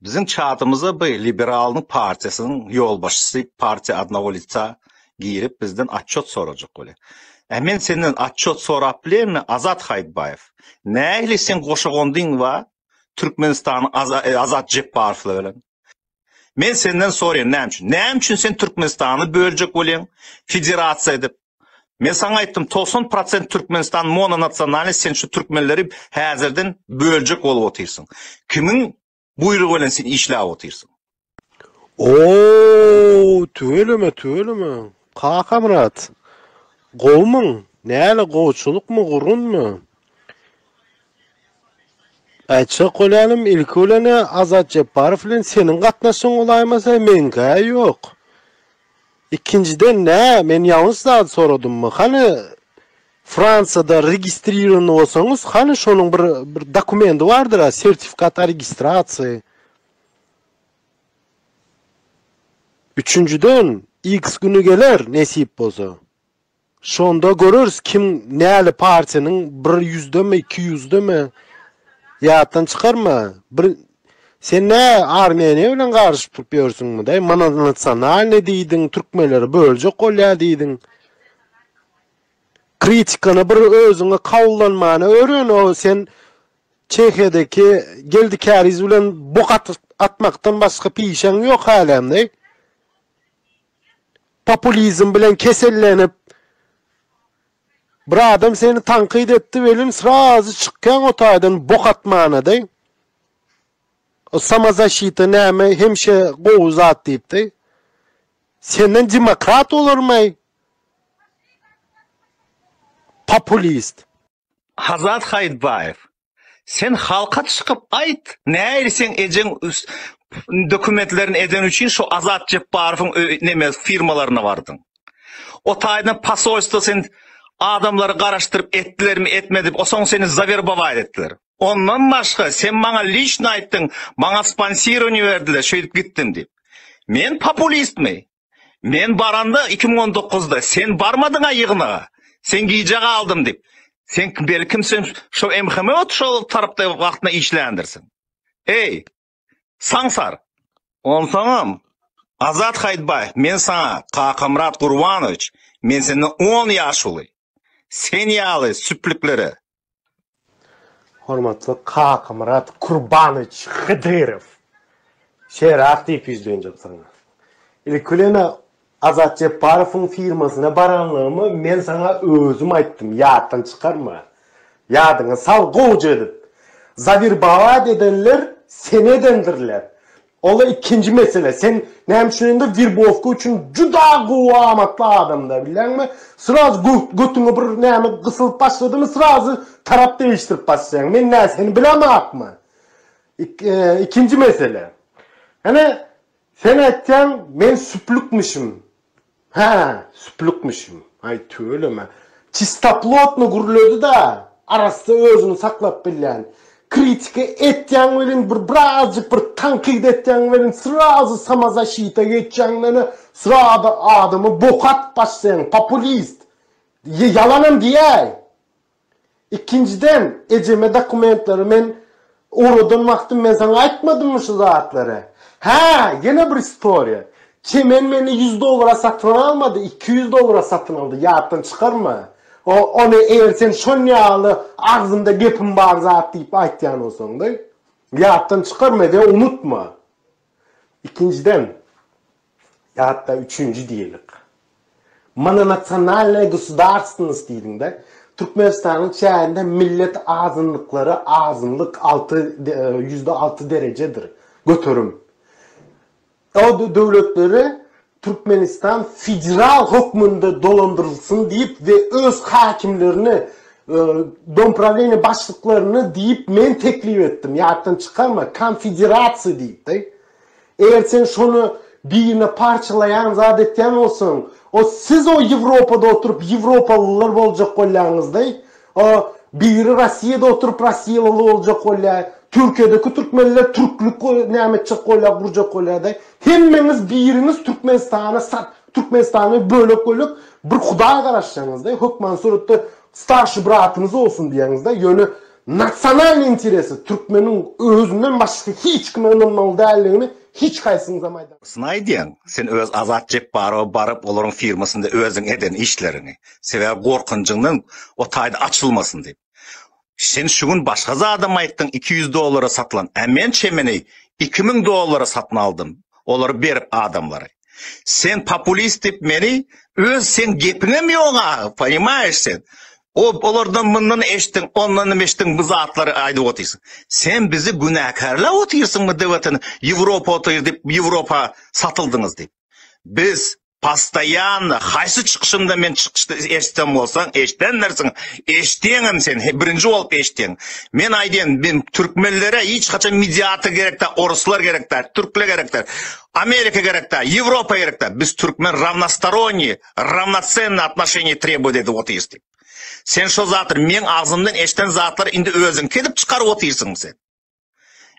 Bizim çağatımıza bu Liberal'ın partisinin yol başçısı parti adına olitsa girip bizden atçot soracak öyle. Emin senin atçot sorap bilir mi Azat Haydbayev? Neyle sen koşuğundun va Türkmenistan'ın Azat Jepparov'la öyle. Men senden sorayım ne için sen Türkmenistan'ı bölecek olan federatsiya edip. Men sana aytdım 90% Türkmenistan mononasyonal sen şu Türkmenleri hazırdan bölecek olup otursun. Kimin buyruğu bilen sen işlep otursun? Oo, tüveleme. Kaka Murat. Qowmun, näle qowçuluk mu, gurun mu? Açık olalım, ilk olana Azat Jepparov bilen senin gatnaşyň olaýmasa menkä ýok. İkinciden ne? Men ýalňys da soradym mı? Hani Fransada registriran bolsaňyz, hani şonuň bir dokumenti bardyr, sertifikat registrasiýa. Üçüncüden X günü geler nesip bolsa. Şonda görürüz kim näli partinin 100'de 200'de mi? Ýatdan çykarma. Sen ne Armeniya bilen garşyp ýörsiňmi da? Mana nasional ne diýdiň, türkmenleri böljek bolýar diýdiň. Kritikany bir özüňe kawullanmany öğren, o sen Çehya'daki geldikäriz bilen bok atmaktan başga pişeň ýok halamda. Populizm bilen kesellenip bir adam seni tankyd etdi welin srazy çykkan otaýdan bok atmana da. O samazashita näme hemşe gowzat diýipdi. Senden demokrat olurmy? Populist. Azat Haydbayev, sen halka çıkıp ayt, näýe sen ejeň dokumentlerini eden üçün şu Azat Jepparov'un firmalarına vardın. O taýdan pasolstva sen adamları garaştırıp etdiler mi etmedi, o soň seni zaverbavayt etdiler. Ondan başka sen bana liçni aytdyň, bana sponsironi berdiler, şöýdip gitdim diýip. Men populist mi? Men baranda 2019'da sen barmadyň aýygyna. Sen giyecek aldım diýip. Sen belkimsin şu MHM şu tarapda wagtynda işlendirsin. Ey, saňsar. Onsaňam Azat Haydbayev, men sana Kaka Murat Gurbanoviç, men senden 10 ýaş uly. Sen ýaly süplükleri. Hormatly Kaka Murat Gurbanoviç Hıdyrov. Şeýrak diýip ýüzlenjek sana. Ilkulene Azat Jepparov'un firmasına baranlığımı men sana özüm aýtdym, ýatdan çykarma. Ýadyňa sal gowja edip. Zavirbawat edenler senedendirler. Ola ikinci mesele. Sen näme şeýle Virbovka üçin juda gowamatly adamda bilenmi? Sıraz götüňe bir näme gysylyp başladymy, sırazı tarap değiştirip başlaýan. Men näme seni bilemakmy? İkinci mesele. Hani sen etken men süplükmişim. Ha, süplükmişim. Ay tööleme. Çistaplotnu gurulödü da arasında özünü saklap bilen. Kritika etken welin birazcık bir tankyd etken welin sırazı samazashita geçýänlerini sırada adamı bokat başlayan populist. Yalanım diýär. İkinciden ejeme dokumentleri men oradan wagtym men sana aýtmadymmy şu zatları? Ha, yine bir istoriya. Çemen meni $100 satın almadı, $200 satın aldı. Ýatdan çykarma. Onu eğer sen şonýaly ağzında gepim bar zat diýip aýtýan bolsaň da, ýatdan çykarma de unutma. İkinciden, ýa-da üçüncü diýelik. Mononasionalne государственность diýdiň de, Türkmenistanyň çäğinde millet azınlıkları azınlık %6 derecedir. Götürüm. O devletleri Türkmenistan federal hukmunda dolandırılsın deyip ve öz hakimlerini, dompravleni başlıklarını deyip men teklif ettim. Ýatdan çykarma, konfederasiýa deyip de. Eğer sen şonu birine parçalayan zat etken olsun, o siz o Avrupa'da oturup Avrupalılar bolacak bolýaňyzda, o biri Rossiýada oturup Rossiýalı bolacak bolýar. Türkiye'deki Türkmenler Türklük nämetçik bolýar, gurjak bolýar da. Hemmeniz biriniz Türkmenistan'ı bölük bir Hudaýa garaşýaňyzda, hökman suratda starşy bratınız olsun diýeňizde, ýöne nasyonal interesi Türkmenin özünden başka hiç kimin önemli değerlerini hiç kaysınız amaydan. Snayden, sen öz Azat Cepparova barıp olorun firmasında özün eden işlerini, sebep korkuncundan o tayda açılmasın deyip. Sen şugun başka adam ayttın $200 satılan. Men çemeni $2000 satın aldım. Onları berip adamlara. Sen populist deyip meni öz sen gepine mi yoğa? Понимаешь sen? Olardan bundan eştin, ondan eştin bu zatları ayda otuyorsun. Sen bizi günahkarla otuyorsun mu devletin? Avrupa otuyor deyip, Avrupa satıldınız deyip. Biz постоянно haysı çıkışımda men çıkışta eşten olsan, eşten dersin. Eştenim sen, birinci olup eşten. Men ayden, ben Türkmenlere hiç kaçan mediatı gerektir, Oruslar gerektir, Türkler gerektir, Amerika gerektir, Avrupa gerektir. Biz Türkmen равносторонние, равноценные отношения требует dedi otuyoruz deyip. Sen şu zatır, men ağzımdan eşten zatlar indi özün kedip çıkarıp otuyorsun sen.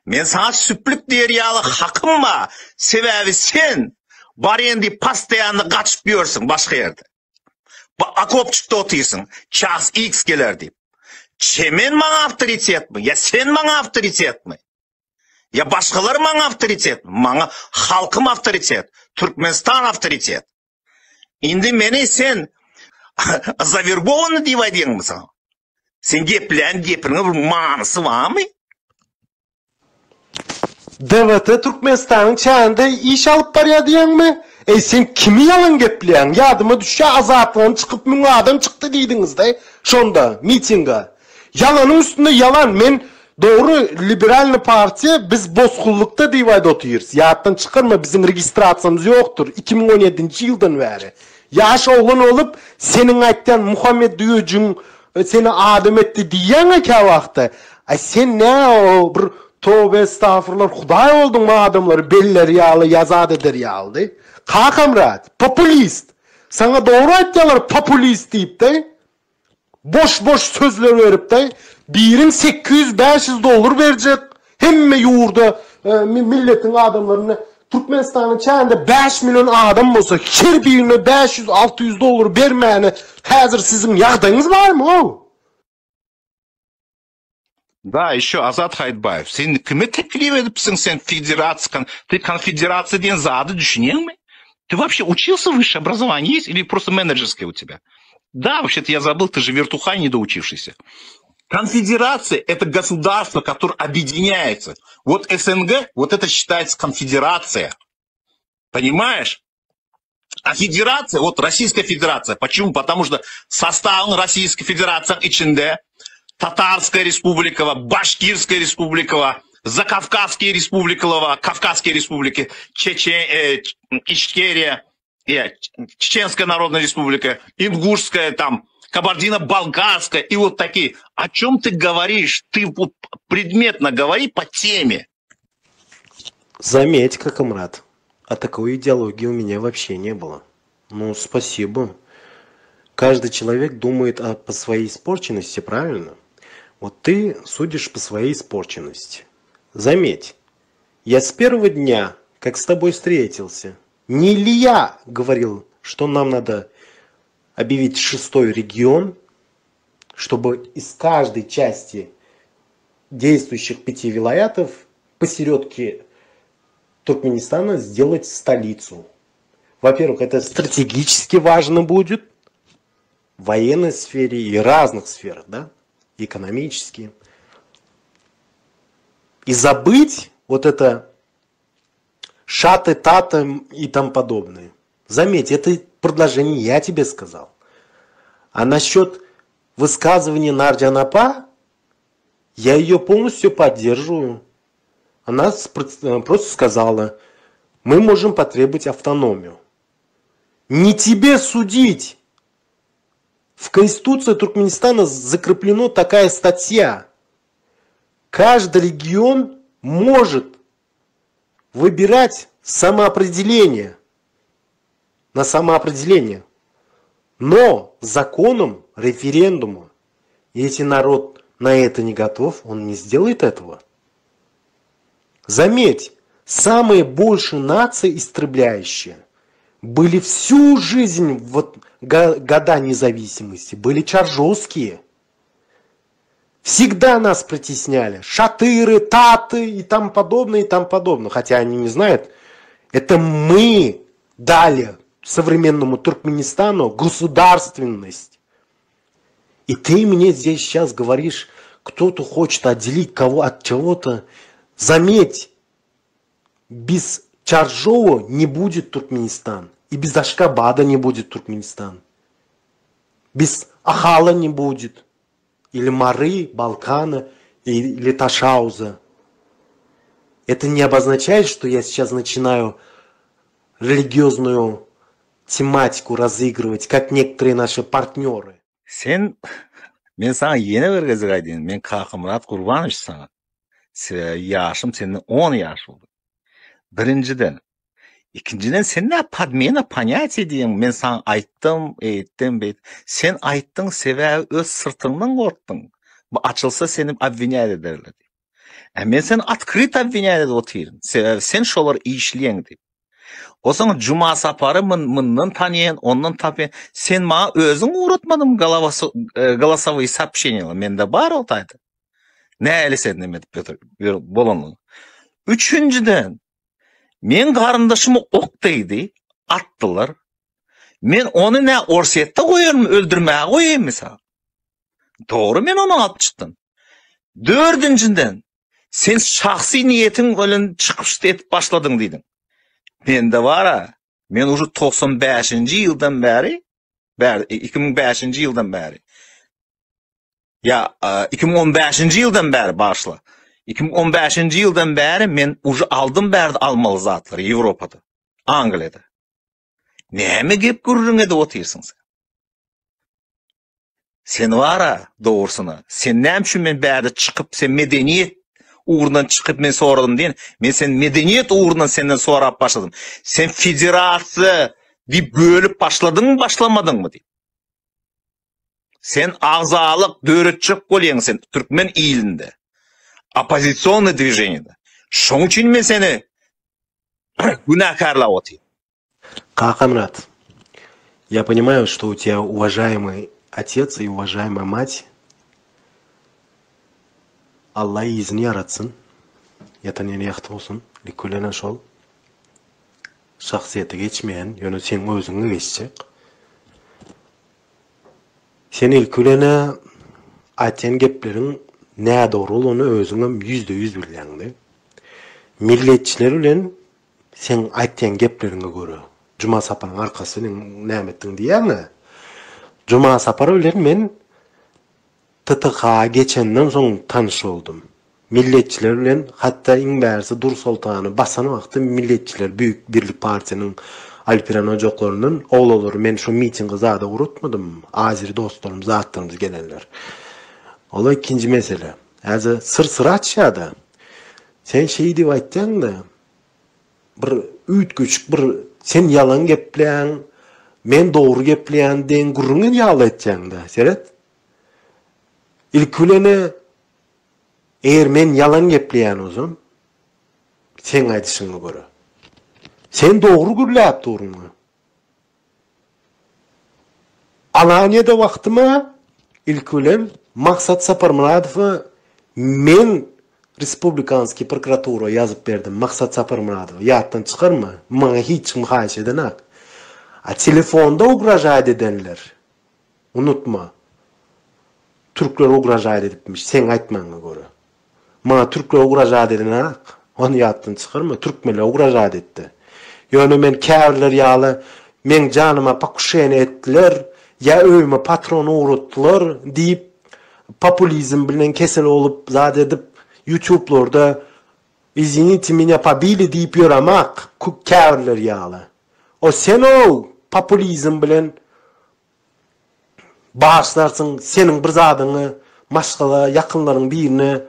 Men sana süplük deriyalı hakkım var. Sebebi sen var endi pastayanlı kaçıp yiyorsun başka yerde. Akopçukta otuyorsun. Ças X gelir deyip. Çemen bana avtoritet mi? Ya sen bana avtoritet mi? Ya başkaları bana avtoritet mi? Bana halkım avtoritet. Türkmenistan avtoritet. Indi meni sen завербованный deyip aydiyen mi sana? Sen geplen bir manısı var mı? Devlete Türkmenistan'ın çağında iş alıp barya diyen mi? Sen kimi yalan gepleyen? Yadıma düşe azatlan çıkıp mün adam çıktı deydiniz de. Şonda, mitinga. Yalanın üstünde yalan. Men doğru liberal partiye biz bozkullukta deyip ayda otuyoruz. Yağıttan çıkarma bizim registrasyonumuz yoktur. 2017 yıldan beri. Yaş oğlan olup senin ayttan Muhammed Düyücün seni adam etti diyen ki vakti. Ay sen ne o bir tövbe estağfurullah Huday oldun mu adamları belleri yağlı yazad eder yağlı. Kakamrat populist. Sana doğru ayttılar populist deyip de boş sözler verip de birin $800-500 verecek. Hemme yurda milletin adamlarını Türkmenistan'ın çağında 5 milyon adam olsa her birine $500-600 vermeyene hazır sizin yağdığınız var mı o? Да, еще Азат Хайдбаев. Sen kime teklif edipsin sen федерация? Ты конфедерация diyen zadı düşünüyor musun? Ты вообще учился высшее образование есть или просто менеджерское у тебя? Да, вообще-то я забыл, ты же вертухай недоучившийся. Конфедерация – это государство, которое объединяется. Вот СНГ, вот это считается конфедерация. Понимаешь? А федерация, вот Российская Федерация. Почему? Потому что составом Российской Федерации içinde Татарская Республика, Башкирская Республика, Закавказские Республики, Кавказские Республики, Ичкерия, Чеченская Народная Республика, Ингушская там, Кабардино-Балкарская и вот такие. О чем ты говоришь? Ты вот предметно говори по теме. Заметь, Какомрад, а такой идеологии у меня вообще не было. Ну, спасибо. Каждый человек думает по своей испорченности, правильно? Вот ты судишь по своей испорченности. Заметь, я с первого дня, как с тобой встретился, не ли я говорил, что нам надо объявить 6-й регион, чтобы из каждой части действующих 5 вилаятов посередке Туркменистана сделать столицу. Во-первых, это стратегически важно будет в военной сфере и разных сферах, да, экономически. И забыть вот это шаты, тата и тому подобное. Заметь, это предложение я тебе сказал. А насчет высказывания Нардианапа, я ее полностью поддерживаю. Она просто сказала, мы можем потребовать автономию. Не тебе судить. В Конституции Туркменистана закреплена такая статья. Каждый регион может выбирать самоопределение. На самоопределение. Но законом референдума, если народ на это не готов, он не сделает этого. Заметь, самые большие нации истребляющие были всю жизнь, вот года независимости, были чаржовские. Всегда нас притесняли. Шатыры, таты и тому подобное, и тому подобное. Хотя они не знают. Это мы дали современному Туркменистану государственность. И ты мне здесь сейчас говоришь, кто-то хочет отделить кого от чего-то. Заметь, без Чаржова не будет Туркменистан. И без Ашкабада не будет Туркменистан. Без Ахала не будет. Или Мары, Балкана, или Ташауза. Это не обозначает, что я сейчас начинаю религиозную тематику разыгрывать, как некоторые наши партнеры. Men sana yeni bir kızı aydın. Men Kakımrat Kurbanış sana. Yaşım senin 10 yaş oldu. Birinciden. İkinciden sen ne meni понять edeyim. Men sana ayttım, ettim. Sen ayttın sebebi öz sırtından korktun. Bu açılsa seni обвинять ederler. Men seni открыто обвинять edip oturuyorum. Sebebi sen şolar işleyen deyip. O zaman Cuma saparı mından tanıyan, ondan tabi sen bana özün uğratmadın голосовой сообщениялар. Mende var oltaydı. Ne eli sen demedi Petr Bolonlu. Üçüncüden, men karındaşımı oktaydı, attılar. Men onu ne orsiyette koyuyorum, öldürmeye koyayım mesela. Doğru, men onu atıp çıktım. Dördüncüden, sen şahsi niyetin ölün çıkıştı etip başladın deydin. Mende var ha, men уже 95 yıldan beri 2005 yıldan beri ya 2015 yıldan beri başla. 2015 yıldan beri men уже aldım berdi almalı zatları Avrupa'da, Angliya'da. Neme gep gururun de otursun sen? Sen var ha doğrusuna. Sen nem üçün men berdi çıkıp sen medeniyet uğrundan çıkıp men soradım deyin. Men sen medeniyet uğrundan senden sorap başladım. Sen federasiya deyip bölüp başladın mı başlamadın mı deyip. Sen ağzalık döretçik bolyen sen Türkmen ilinde. Оппозиционное движение. Şoň üçin men seni günahkarlap otyp. Kakamrat, я понимаю, что у тебя уважаемый отец и уважаемая мать. Allah izni yaratsın. Yeteneğini yaktı olsun. Likulena şol. Şahsiyeti geçmeyen, yönü senin özünü geçecek. Sen ilkulena ayten geplerin ne doğru olduğunu özüne %100 bilýäňdi. Milletçiler bilen sen ayten geplerine göre Cuma saparın arkasının näme etdiň diýäňi. Cuma sapary bilen men TTK geçenden soň tanış oldum. Milletçiler bilen hatta iňbärsi Dur Sultany basan wagty Milletçiler Büyük Birlik Partisining Alpiran Ojaklarynyň oglary men şu mitingi zada urutmadım. Azeri dostlarym, zatlarymız gelenler. Ola ikinci mesele. Hazır sır açýada. Sen şey diýip aýtdyň da bir üýtgüçük bir sen yalan gepleýän, men dogry gepleýän deň gurrun ýaly etýäň da. Seret? İlkülene eğer men yalan gepleýän olsam sen aýdyşyňa göre. Sen dogry gürläp durma. Alanyada wagtyma ilkülen Maksat Saparmuradov men Respublikanskiy prokuratura yazıp berdim. Maksat Saparmuradov ýatdan çykarma. Maňa hiç muhaýeş edenak. A telefonda ugrażaýat edenler. Unutma. Türkler ugrażaýat edipmiş. Sen aýtmaňa göre. Maňa Türkler ugrażaýat edenak. Onu ýatdan çykarma. Türkmenler ugrażaýat etdi. Ýöne men käwirler ýaly men janyma pakuşene etdiler. Ya öýme patron uğratdylar diýip populizm bilen kesel olup zat edip YouTube'larda извините меня побили deyip ýöremek käwirler ýaly. O sen o populizm bilen başlarsın senin bir zadyny maşgala yakınlaryň birine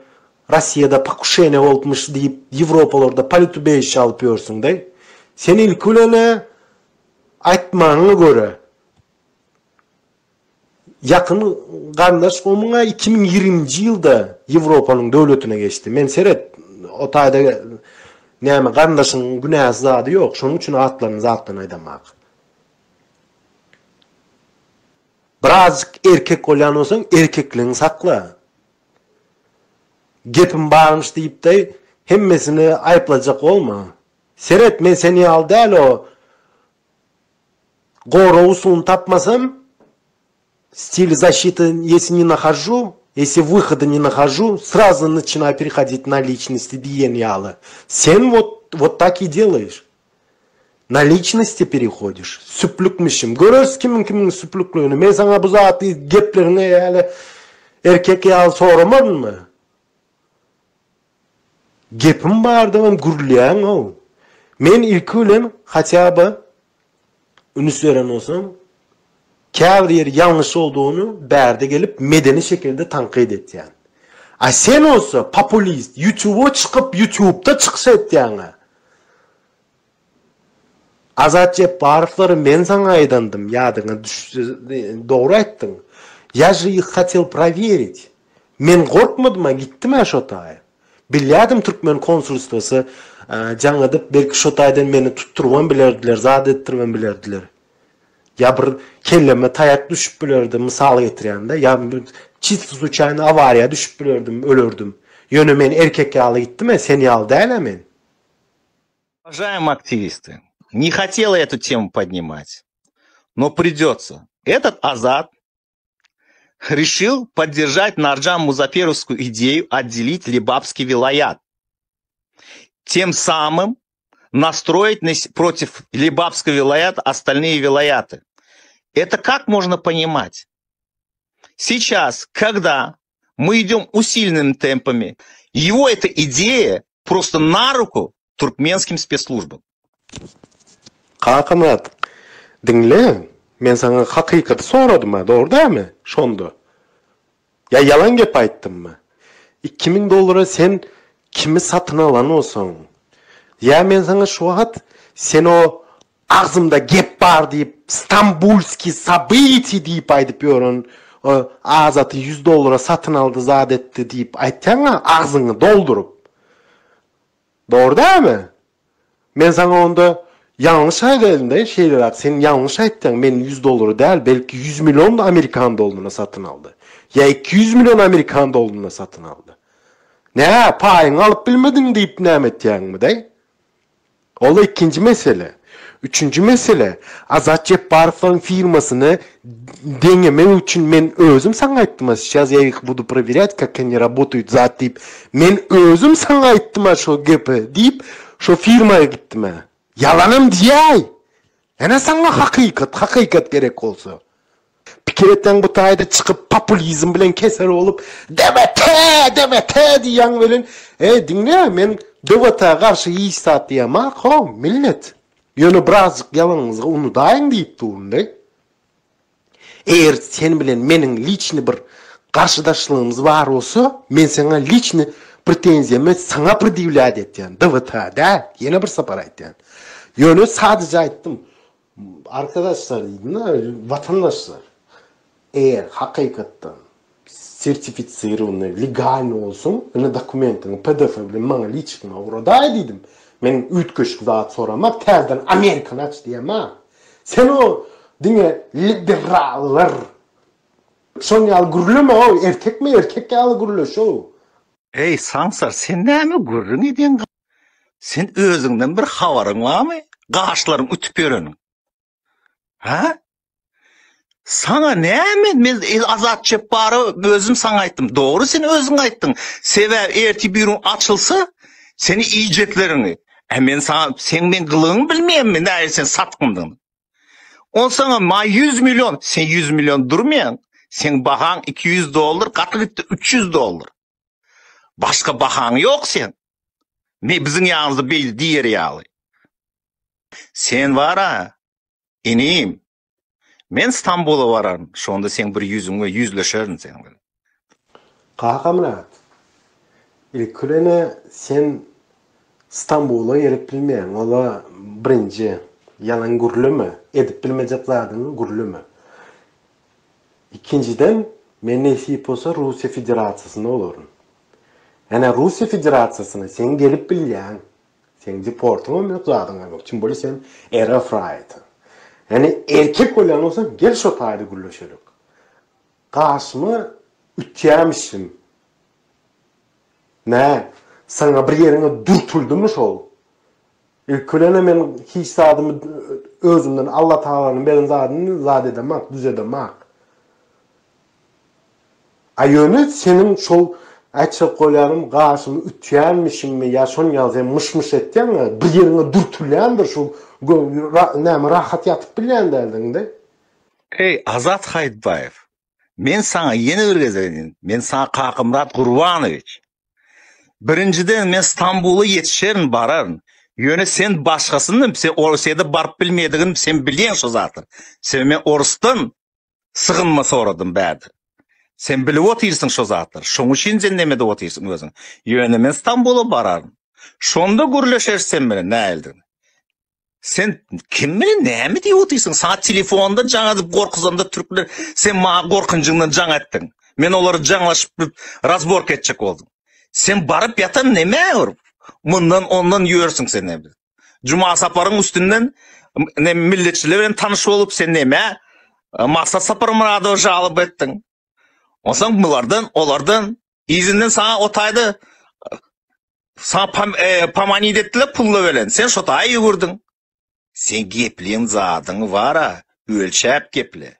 Rossiýada pakuşene bolmuş diýip Ýewropalarda politbüro alyp ýörsiň da. Sen ilkülene aýtmaňa göre yakın kardeş komuňa 2020 yılda Ýewropanyň döwletine geçti. Men seret o taýda näme kardeşiň günäsi zady ýok. Şonuň üçin atlaryny zatdan aýdamak. Birazcık erkek bolýan bolsaň erkekligiňi sakla. gepim barmış deyip de hemmesini ayıplayacak olma. Seret, men seni al değil o гору усун tapmasam, стиль защиты, если не нахожу, если выхода не нахожу, сразу начинаю переходить на личности диенялы. Sen вот так и делаешь. На личности переходишь. Süplükmüşüm. Görürsün kimin süplüklüğünü. Men sana bu zatı geplerini yani erkek yal soramadın mı? Gepim vardı ama gürleyen o. Men ilk ölen hataba ünüs veren olsam kâr yeri yanlış olduğunu berde gelip medeni şekilde tankit et yani. A sen olsa popülist YouTube'a çıkıp YouTube'da çıksa et yani. Azat Jepparov'ları men sana aydandım. Yadına doğru ettin. Я же их хотел проверить. Men korkmadım, gittim ha şotaya. Bilyadım Türkmen konsolosluğu жаңыдып belki şotaydan meni tutturman bilerdiler, zat ettirmen bilerdiler. Ya bir kelleme tayak düşüp bilerdim, misal getireyim de. Ya çift случайно avariya düşüp bilerdim, ölürdüm. Yönü men erkek yalı gittim ha, seni al değil men. Уважаемые активисты, не хотела эту тему поднимать, но придется. Этот Азат решил поддержать Нарджан Музаперовскую идею отделить Либабский вилаят. Тем самым настроить против Либабского вилаята остальные вилаяты. Это как можно понимать? Сейчас, когда мы идем усиленными темпами, его эта идея просто на руку туркменским спецслужбам. Kakamat, dinle. Men sana hakikati soradım ha, doğru değil mi? Şondu. Ya yalan gep ayttım mı? 2000 dolara sen kimi satın alan olsan? Ya men sana şu hat sen o ağzımda gep var deyip Stambulski sabiti deyip aydıp yorun. O Azat'ı 100 dolara satın aldı zat etti deyip ayttan ağzını doldurup. Doğru değil mi? Men sana onda yanlış aytıldı şeyler sen yanlış ayttın. Men 100 doları değil belki 100 milyon da Amerikan dolarına satın aldı. Ya 200 milyon Amerikan dolarına satın aldı. Ne payını alıp bilmedin deyip ne ettiğin mi dey? O da ikinci mesele. Üçüncü mesele Azat Jepparov'ın firmasını denemek için men özüm sana ayttım. Сейчас я их буду проверять, как они работают zat deyip men özüm sana ayttım şu gepi deyip şu firmaya gittim. Yalanım diyey. Ene sana hakikat gerek olsa. Pikiretten bu tayda çıkıp popülizm bilen keser olup DVT diyen velin. Dinle men DVT'ye karşı iyi istat diyemem. Millet. Yönü birazcık yalanınızı unutayın deyip durun. Eğer sen bilen menin lichni bir karşıdaşlığımız var olsa men sana lichni pretenziyemi sana predivlat etyen. DVT'de yine bir sapar etyen. Yönü sadece ayttım. Arkadaşlar, vatandaşlar, eğer hakikaten sertifikasyon legal olsun, yani dokumentin PDF bilen bana lichni orada dedim. Men ütköşk zat soramak, terden Amerikan aç diyemem. Sen o dine liberaller. Şon yal gürlüme o, erkek mi erkek yal gürlü şu. Ey Sansar, sen ne mi gurrun edin? Sen özünden bir havarın var mı? Qaşlarım ütüp yörünün. Ha? Sana ne mi? Men Azat Jepparov özüm sana ayttım. Doğru sen özün ayttın. Sever erti bir gün açılsa seni iyicetlerini. Men sana sen men kılığını bilmeyen mi? Nerede sen satkındın? On sana ma 100 milyon. Sen 100 milyon durmayan. Sen bahan 200 dolar, katı gitti 300 dolar. Başka bahan yok sen. Ne bizim yanımızda belli diğer yağlı. Sen var ha, ineyim. Men İstanbul'a vararım. Şu anda sen bir yüzüne yüzleşerin sen. Kakamrat. İlk ölene sen İstanbul'a gelip bilmeyen. Ola birinci yalan gürlüme. Edip bilmeyeceklerden gürlüme. İkinciden men nesip olsa Rusya Federasyası'na olurum. Yani Rusya Federasyası'na sen gelip bilyen. Sen deportun mu zaten yok. Çünkü böyle sen erafraydı. Yani erkek olan olsan gel şu tayda gürleşerik. Karşıma ütüyemişim. Ne? Sana bir yerine dürtüldü mü şol? Külene men hiç zadımı özümden Allah Teala'nın benim zadını zad edemek, düz edemek. Ayönü senin şol açık koyarım karşımı ütüyenmişim mi ya şon yazayım mış etken mi? Bir yerine dürtülendir şu rahat yatıp bilen derdin de. Ey Azat Hayitbayev, men sana yeni bir gezenin, men sana Kakımrat Kurbanoviç. Birinciden men İstanbul'a yetişerin bararın. Yöne sen başkasının sen Orusya'da barıp bilmediğin sen biliyen şu zaten. Sen men Orus'tan sığınma soradım bädi. Sen bilip otyrsın şu zatlar. Şoň üçin sen nemede otyrsın özüň. Yöne men İstanbul'a bararın. Şonda gürleşersen mene näildin? Sen kim bilen näme diýip otyrsın? Sana telefonda jaňa gorkuzanda türkler sen maňa gorkunjyňdan jaň etdiň. Men olary jaňlaşyp razborka etjek boldum. Sen barıp yatan näme urup? Mundan ondan ýörsiň sen näme? Juma saparyň üstünden ne milletçiler bilen tanyş bolup sen näme? Maksat sapar murady jalyp etdiň. Osaň olardan izinden sana otaydı. Sana pamaniyet etdiler pulla belen. Sen şotay ýügürdüň. Sen gepliň zadyň bara, ölçäp geple.